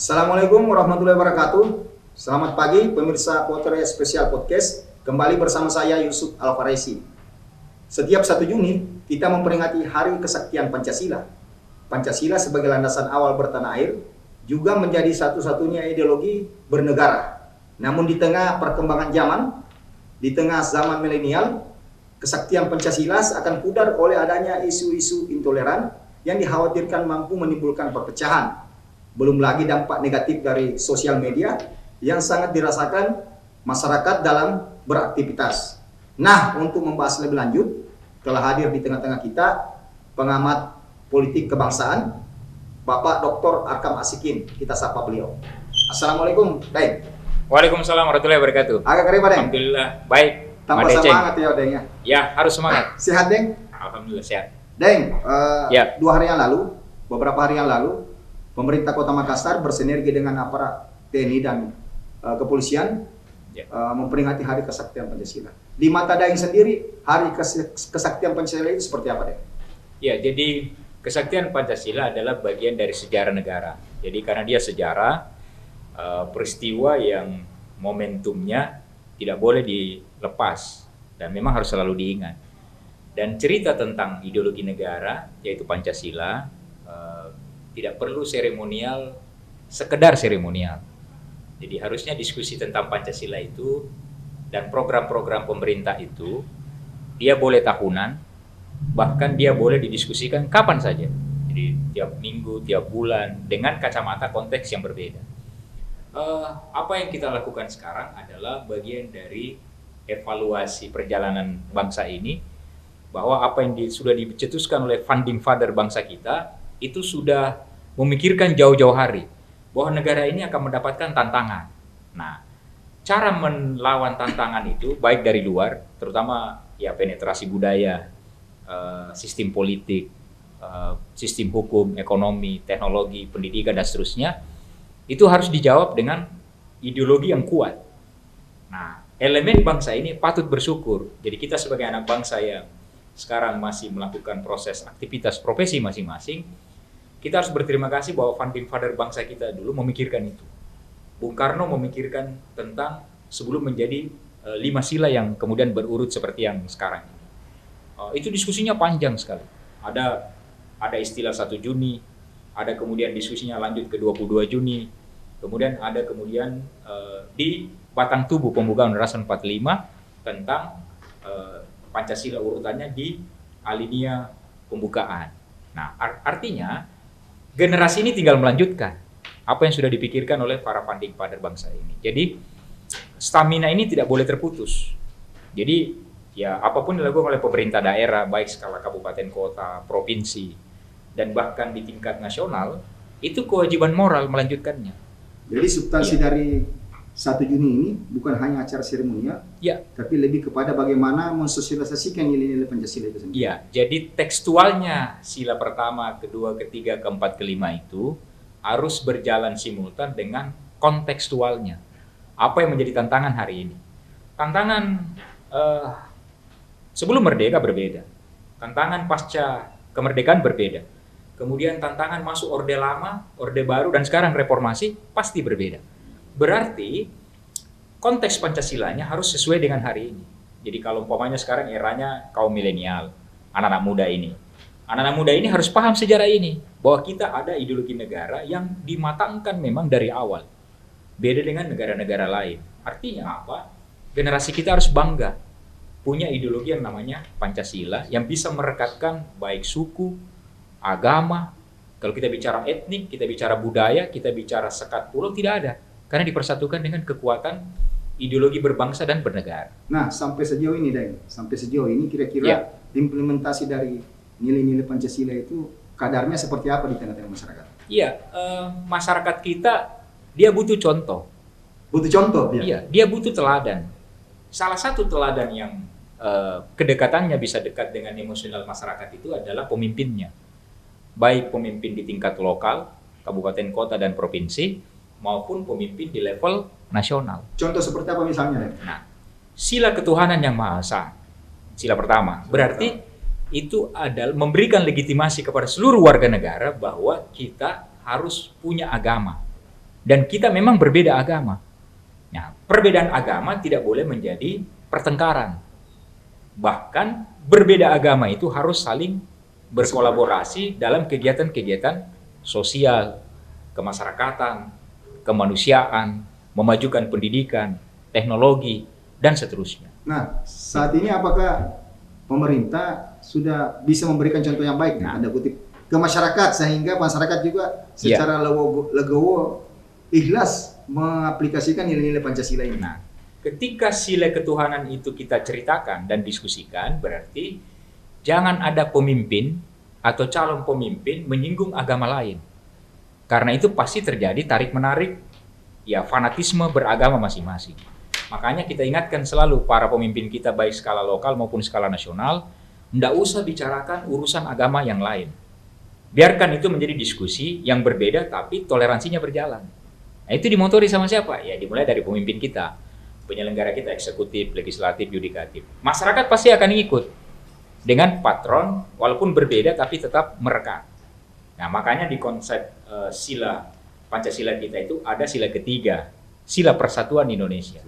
Assalamualaikum warahmatullahi wabarakatuh. Selamat pagi pemirsa Potret Spesial Podcast. Kembali bersama saya Yusuf Alfaresi. Setiap 1 Juni kita memperingati Hari Kesaktian Pancasila. Pancasila sebagai landasan awal bertanah air juga menjadi satu-satunya ideologi bernegara. Namun di tengah perkembangan zaman, di tengah zaman milenial, kesaktian Pancasila akan pudar oleh adanya isu-isu intoleran yang dikhawatirkan mampu menimbulkan perpecahan. Belum lagi dampak negatif dari sosial media yang sangat dirasakan masyarakat dalam beraktivitas. Nah, untuk membahas lebih lanjut, telah hadir di tengah-tengah kita pengamat politik kebangsaan, Bapak Dr. Arkam Asikin. Kita sapa beliau. Assalamualaikum, Deng. Waalaikumsalam warahmatullahi wabarakatuh. Agak keren, Deng. Alhamdulillah, baik. Tambah semangat ya, Deng ya. Ya, harus semangat. Sehat, Deng? Alhamdulillah sehat. Deng, Ya. 2 hari yang lalu, beberapa hari yang lalu, pemerintah Kota Makassar bersinergi dengan aparat TNI dan kepolisian memperingati Hari Kesaktian Pancasila. Di mata Daeng sendiri, Hari Kesaktian Pancasila itu seperti apa, Deng? Ya, jadi kesaktian Pancasila adalah bagian dari sejarah negara. Jadi karena dia sejarah, peristiwa yang momentumnya tidak boleh dilepas dan memang harus selalu diingat. Dan cerita tentang ideologi negara, yaitu Pancasila, tidak perlu seremonial, sekedar seremonial. Jadi harusnya diskusi tentang Pancasila itu dan program-program pemerintah itu, dia boleh tahunan, bahkan dia boleh didiskusikan kapan saja. Jadi tiap minggu, tiap bulan, dengan kacamata konteks yang berbeda. Apa yang kita lakukan sekarang adalah bagian dari evaluasi perjalanan bangsa ini, bahwa apa yang sudah dicetuskan oleh founding father bangsa kita, itu sudah memikirkan jauh-jauh hari bahwa negara ini akan mendapatkan tantangan. Nah, cara melawan tantangan itu baik dari luar, terutama ya penetrasi budaya, sistem politik, sistem hukum, ekonomi, teknologi, pendidikan dan seterusnya, itu harus dijawab dengan ideologi yang kuat. Nah, elemen bangsa ini patut bersyukur. Jadi kita sebagai anak bangsa yang sekarang masih melakukan proses aktivitas profesi masing-masing, kita harus berterima kasih bahwa founding father bangsa kita dulu memikirkan itu. Bung Karno memikirkan tentang sebelum menjadi 5 sila yang kemudian berurut seperti yang sekarang ini. Itu diskusinya panjang sekali. Ada istilah 1 Juni, ada kemudian diskusinya lanjut ke 22 Juni, kemudian ada di batang tubuh pembukaan Undang-Undang 45 tentang Pancasila urutannya di alinea pembukaan. Nah, artinya generasi ini tinggal melanjutkan apa yang sudah dipikirkan oleh para founding father bangsa ini. Jadi stamina ini tidak boleh terputus. Jadi ya apapun dilakukan oleh pemerintah daerah, baik skala kabupaten, kota, provinsi, dan bahkan di tingkat nasional, itu kewajiban moral melanjutkannya. Jadi substansi dari 1 Juni ini bukan hanya acara seremonial, tapi lebih kepada bagaimana mensosialisasikan nilai-nilai Pancasila itu sendiri. Iya, jadi tekstualnya sila pertama, kedua, ketiga, keempat, kelima itu harus berjalan simultan dengan kontekstualnya. Apa yang menjadi tantangan hari ini? Tantangan sebelum merdeka berbeda, tantangan pasca kemerdekaan berbeda, kemudian tantangan masuk orde lama, orde baru, dan sekarang reformasi pasti berbeda. Berarti konteks Pancasilanya harus sesuai dengan hari ini. Jadi kalau umpamanya sekarang eranya kaum milenial, anak-anak muda ini. Anak-anak muda ini harus paham sejarah ini, bahwa kita ada ideologi negara yang dimatangkan memang dari awal. Beda dengan negara-negara lain. Artinya apa? Generasi kita harus bangga punya ideologi yang namanya Pancasila yang bisa merekatkan baik suku, agama. Kalau kita bicara etnik, kita bicara budaya, kita bicara sekat pulau, tidak ada. Karena dipersatukan dengan kekuatan ideologi berbangsa dan bernegara. Nah, sampai sejauh ini, Deng, kira-kira implementasi dari nilai-nilai Pancasila itu kadarnya seperti apa di tengah-tengah masyarakat? Iya, masyarakat kita dia butuh contoh. Butuh contoh, ya? Iya, dia butuh teladan. Salah satu teladan yang kedekatannya bisa dekat dengan emosional masyarakat itu adalah pemimpinnya. Baik pemimpin di tingkat lokal, kabupaten, kota, dan provinsi, maupun pemimpin di level nasional. Contoh seperti apa misalnya? Nah, sila ketuhanan yang Maha Esa, sila pertama, berarti itu adalah memberikan legitimasi kepada seluruh warga negara bahwa kita harus punya agama. Dan kita memang berbeda agama. Nah, perbedaan agama tidak boleh menjadi pertengkaran. Bahkan berbeda agama itu harus saling berkolaborasi dalam kegiatan-kegiatan sosial, kemasyarakatan, kemanusiaan, memajukan pendidikan, teknologi, dan seterusnya. Nah, saat ini apakah pemerintah sudah bisa memberikan contoh yang baik, tanda kutip, ke masyarakat sehingga masyarakat juga secara legowo ikhlas mengaplikasikan nilai-nilai Pancasila ini? Nah, ketika sila ketuhanan itu kita ceritakan dan diskusikan, berarti jangan ada pemimpin atau calon pemimpin menyinggung agama lain. Karena itu pasti terjadi tarik-menarik, ya fanatisme beragama masing-masing. Makanya kita ingatkan selalu para pemimpin kita baik skala lokal maupun skala nasional, tidak usah bicarakan urusan agama yang lain. Biarkan itu menjadi diskusi yang berbeda tapi toleransinya berjalan. Nah, itu dimotori sama siapa? Ya dimulai dari pemimpin kita, penyelenggara kita, eksekutif, legislatif, yudikatif. Masyarakat pasti akan ikut dengan patron walaupun berbeda tapi tetap merekat. Nah, makanya di konsep sila Pancasila kita itu ada sila ketiga, sila persatuan Indonesia.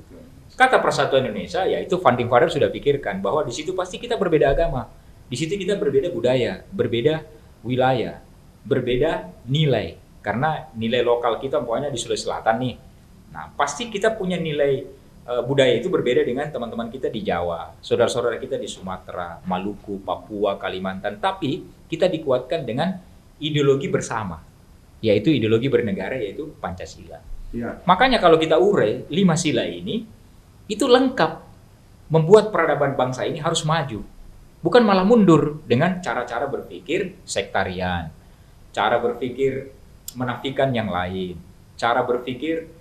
Kata persatuan Indonesia, yaitu founding father sudah pikirkan bahwa di situ pasti kita berbeda agama, di situ kita berbeda budaya, berbeda wilayah, berbeda nilai. Karena nilai lokal kita pokoknya di Sulawesi Selatan nih. Nah, pasti kita punya nilai budaya itu berbeda dengan teman-teman kita di Jawa, saudara-saudara kita di Sumatera, Maluku, Papua, Kalimantan. Tapi kita dikuatkan dengan ideologi bersama, yaitu ideologi bernegara, yaitu Pancasila. Ya. Makanya kalau kita urai 5 sila ini, itu lengkap membuat peradaban bangsa ini harus maju. Bukan malah mundur dengan cara-cara berpikir sektarian, cara berpikir menafikan yang lain, cara berpikir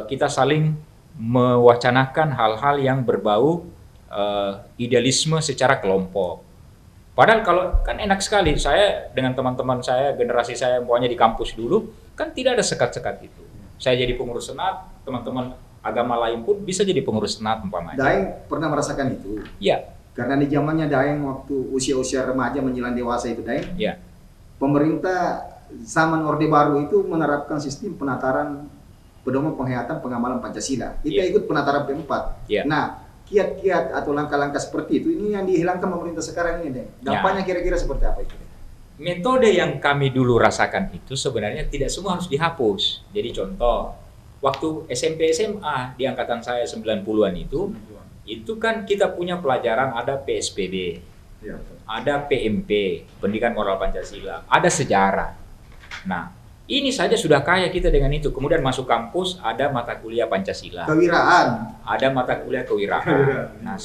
kita saling mewacanakan hal-hal yang berbau idealisme secara kelompok. Padahal kalau kan enak sekali, saya dengan teman-teman saya, generasi saya pokoknya di kampus dulu, kan tidak ada sekat-sekat itu. Saya jadi pengurus senat, teman-teman agama lain pun bisa jadi pengurus senat umpamanya. Daeng pernah merasakan itu? Iya. Karena di zamannya Daeng waktu usia-usia remaja menjelang dewasa itu Daeng, Iya. pemerintah zaman Orde Baru itu menerapkan sistem penataran pedoman penghayatan pengamalan Pancasila. Kita ikut penataran keempat. Iya. Nah, kiat-kiat atau langkah-langkah seperti itu ini yang dihilangkan pemerintah sekarang ini, Daeng. Dampaknya kira-kira seperti apa itu? Metode yang kami dulu rasakan itu sebenarnya tidak semua harus dihapus. Jadi contoh, waktu SMP SMA di angkatan saya 90-an itu kan kita punya pelajaran, ada PSPB, Ya. ada PMP, Pendidikan Moral Pancasila, ada sejarah. Nah, ini saja sudah kaya kita dengan itu. Kemudian masuk kampus ada mata kuliah Pancasila, Kewiraan. ada mata kuliah kewirausahaan. Nah,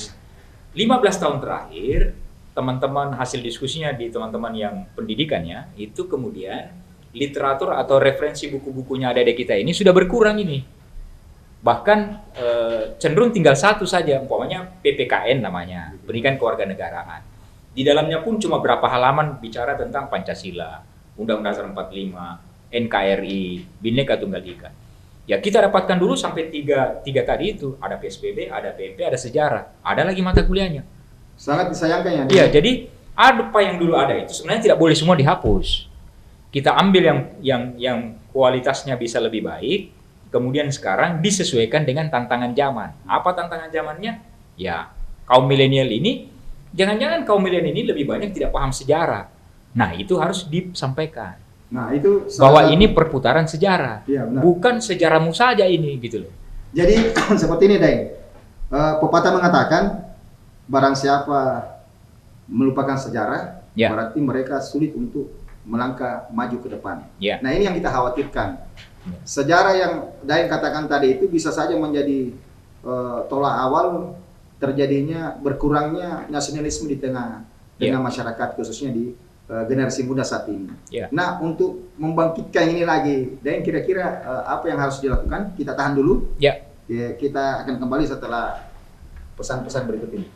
15 tahun terakhir, teman-teman hasil diskusinya di teman-teman yang pendidikannya, itu kemudian literatur atau referensi buku-bukunya ada di kita ini sudah berkurang ini. Bahkan cenderung tinggal satu saja, umpamanya PPKN namanya, Pendidikan Kewarganegaraan. Di dalamnya pun cuma berapa halaman bicara tentang Pancasila, Undang-Undang Dasar 45, NKRI, Bhinneka Tunggal Ika. Ya kita dapatkan dulu sampai tiga tadi itu, ada PSBB, ada PMP, ada sejarah, ada lagi mata kuliahnya. Sangat disayangkan ya. Iya, jadi apa yang dulu ada itu sebenarnya tidak boleh semua dihapus. Kita ambil yang kualitasnya bisa lebih baik, kemudian sekarang disesuaikan dengan tantangan zaman. Apa tantangan zamannya? Ya, kaum milenial ini, jangan-jangan kaum milenial ini lebih banyak tidak paham sejarah. Nah, itu harus disampaikan. Nah, itu Bahwa ini perputaran sejarah, ya, benar. bukan sejarahmu saja ini, gitu loh. Jadi seperti ini, Daeng. Pepatah mengatakan barang siapa melupakan sejarah, Ya. berarti mereka sulit untuk melangkah maju ke depan. Ya. Nah, ini yang kita khawatirkan. Ya. Sejarah yang Daeng katakan tadi itu bisa saja menjadi tolak awal terjadinya berkurangnya nasionalisme di tengah masyarakat, khususnya di generasi muda saat ini. Ya. Nah, untuk membangkitkan ini lagi, Daeng kira-kira apa yang harus dilakukan? Kita tahan dulu. Ya. Ya, kita akan kembali setelah pesan-pesan berikut ini.